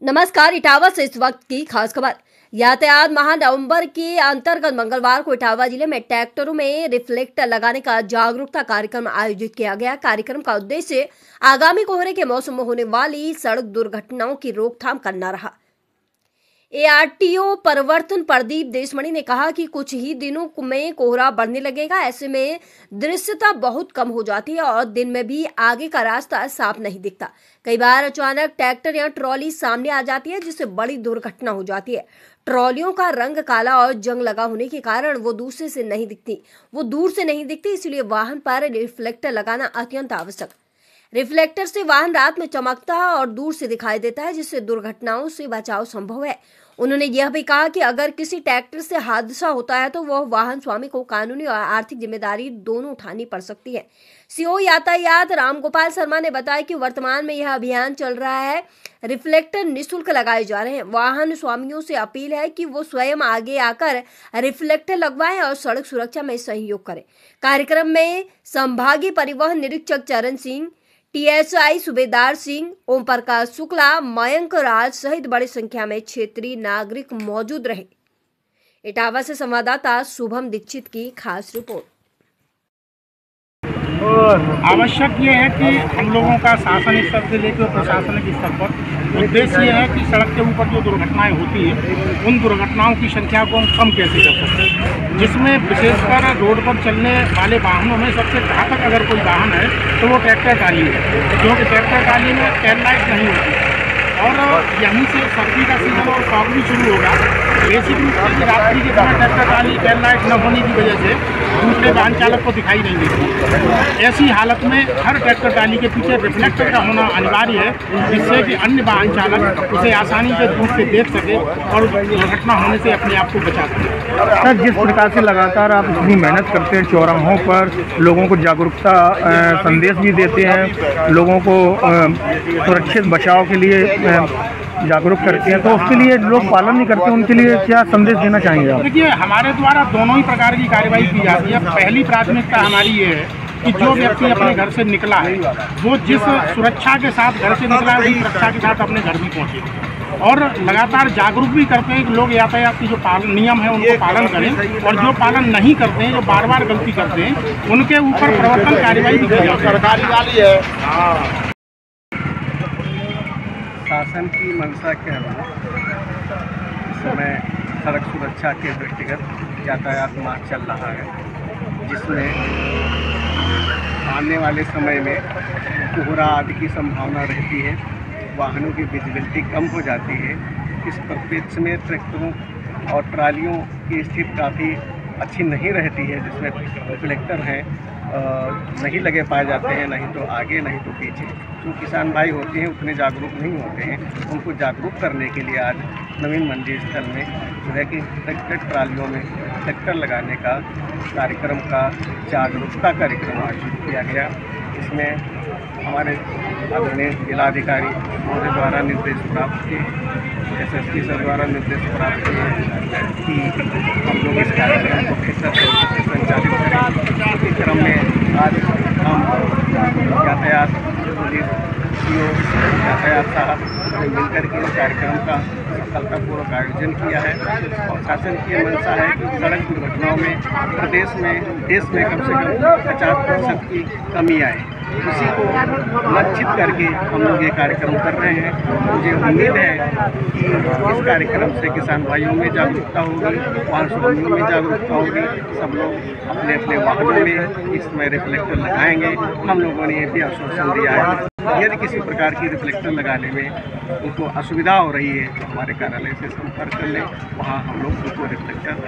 नमस्कार। इटावा से इस वक्त की खास खबर। यातायात माह नवंबर के अंतर्गत मंगलवार को इटावा जिले में ट्रैक्टरों में रिफ्लेक्टर लगाने का जागरूकता कार्यक्रम आयोजित किया गया। कार्यक्रम का उद्देश्य आगामी कोहरे के मौसम में होने वाली सड़क दुर्घटनाओं की रोकथाम करना रहा। एआरटीओ परिवर्तन प्रदीप देशमणि ने कहा कि कुछ ही दिनों में कोहरा बढ़ने लगेगा। ऐसे में दृश्यता बहुत कम हो जाती है और दिन में भी आगे का रास्ता साफ नहीं दिखता। कई बार अचानक ट्रैक्टर या ट्रॉली सामने आ जाती है, जिससे बड़ी दुर्घटना हो जाती है। ट्रॉलियों का रंग काला और जंग लगा होने के कारण वो दूर से नहीं दिखती, इसलिए वाहन पर रिफ्लेक्टर लगाना अत्यंत आवश्यक। रिफ्लेक्टर से वाहन रात में चमकता है और दूर से दिखाई देता है, जिससे दुर्घटनाओं से बचाव संभव है। उन्होंने यह भी कहा कि अगर किसी ट्रैक्टर से हादसा होता है तो वह वाहन स्वामी को कानूनी और आर्थिक जिम्मेदारी दोनों उठानी पड़ सकती है। सीओ यातायात रामगोपाल शर्मा ने बताया कि वर्तमान में यह अभियान चल रहा है। रिफ्लेक्टर निःशुल्क लगाए जा रहे हैं। वाहन स्वामियों से अपील है कि वो स्वयं आगे आकर रिफ्लेक्टर लगवाएं और सड़क सुरक्षा में सहयोग करें। कार्यक्रम में संभागीय परिवहन निरीक्षक चरण सिंह, टीएसआई सूबेदार सिंह, ओम प्रकाश शुक्ला, मयंक राज सहित बड़ी संख्या में क्षेत्रीय नागरिक मौजूद रहे। इटावा से संवाददाता शुभम दीक्षित की खास रिपोर्ट। आवश्यक ये है कि हम लोगों का शासन स्तर से लेकर प्रशासनिक स्तर पर उद्देश्य ये है कि सड़क के ऊपर जो दुर्घटनाएं होती है उन दुर्घटनाओं की संख्या को हम कम कैसे कर सकते हैं, जिसमें विशेषकर रोड पर चलने वाले वाहनों में सबसे घातक अगर कोई वाहन है तो वो ट्रैक्टर ट्राली है, क्योंकि ट्रैक्टर ट्राली में टेल लाइट नहीं होती और यहीं से सर्दी का सीजन और फॉग भी शुरू होगा। बेसिक रूप से रात्रि के समय ट्रैक्टर ट्राली टेल लाइट न होने की वजह से दूसरे वाहन चालक को दिखाई नहीं देती। ऐसी हालत में हर ट्रैक्टर ट्राली के पीछे रिफ्लेक्टर का होना अनिवार्य है, जिससे कि अन्य वाहन चालक उसे आसानी से दूर से देख सके और दुर्घटना होने से अपने आप को बचा सके। सर, जिस प्रकार से लगातार आप इतनी मेहनत करते हैं, चौराहों पर लोगों को जागरूकता संदेश भी देते हैं, लोगों को सुरक्षित बचाव के लिए जागरूक करते हैं, तो उसके लिए लोग पालन नहीं करते, उनके लिए क्या संदेश देना चाहेंगे आप? देखिए, हमारे द्वारा दोनों ही प्रकार की कार्रवाई की जाती है। पहली प्राथमिकता हमारी ये है कि जो व्यक्ति अपने घर से निकला है वो जिस सुरक्षा के साथ घर से निकला है उसी सुरक्षा के साथ अपने घर भी पहुँचे, और लगातार जागरूक भी करते हैं कि लोग यातायात की जो नियम है उनको पालन करें, और जो पालन नहीं करते हैं, जो बार बार गलती करते हैं, उनके ऊपर प्रवर्तन कार्रवाई भी की जाती है। सरकारी गाली है। शासन की मंशा के अनुसार इस समय सड़क सुरक्षा के दृष्टिगत यातायात माह चल रहा है, जिसमें आने वाले समय में कोहरा आदि की संभावना रहती है, वाहनों की विजिबिलिटी कम हो जाती है। इस परिप्रेक्ष्य में ट्रैक्टरों और ट्रालियों की स्थिति काफ़ी अच्छी नहीं रहती है, जिसमें रिफ्लेक्टर हैं नहीं लगे पाए जाते हैं, नहीं तो आगे नहीं तो पीछे। जो किसान भाई होते हैं उतने जागरूक नहीं होते हैं, उनको जागरूक करने के लिए आज नवीन मंडी स्थल में जो है कि ट्रैक्टर ट्रालियों में रिफ्लेक्टर लगाने का कार्यक्रम का जागरूकता कार्यक्रम आयोजित किया गया। इसमें हमारे आदरणीय जिलाधिकारी महोदय द्वारा निर्देश प्राप्त किए, एसएसपी सर द्वारा निर्देश प्राप्त किए कि हम लोग इस कार्यक्रम को बेहतर तरीके से संचालित करें। इसी क्रम में आज हम यातायात पुलिस सीओ यातायात साहब ने मिलकर के इस कार्यक्रम का सफलतापूर्वक आयोजन किया है, और शासन की मंशा है कि सड़क दुर्घटनाओं में प्रदेश में देश में कम से कम 50% की कमी आए। उसी को लक्षित करके हम लोग ये कार्यक्रम कर रहे हैं। मुझे उम्मीद है कि इस कार्यक्रम से किसान भाइयों में जागरूकता होगी, वाहन स्वामियों में जागरूकता होगी, सब लोग अपने अपने वाहनों में इसमें रिफ्लेक्टर लगाएंगे। हम लोगों ने ये भी आश्वासन दिया है यदि किसी प्रकार की रिफ्लेक्टर लगाने में उनको असुविधा हो रही है तो हमारे कार्यालय से संपर्क कर लें, वहाँ हम लोग उनको रिफ्लेक्टर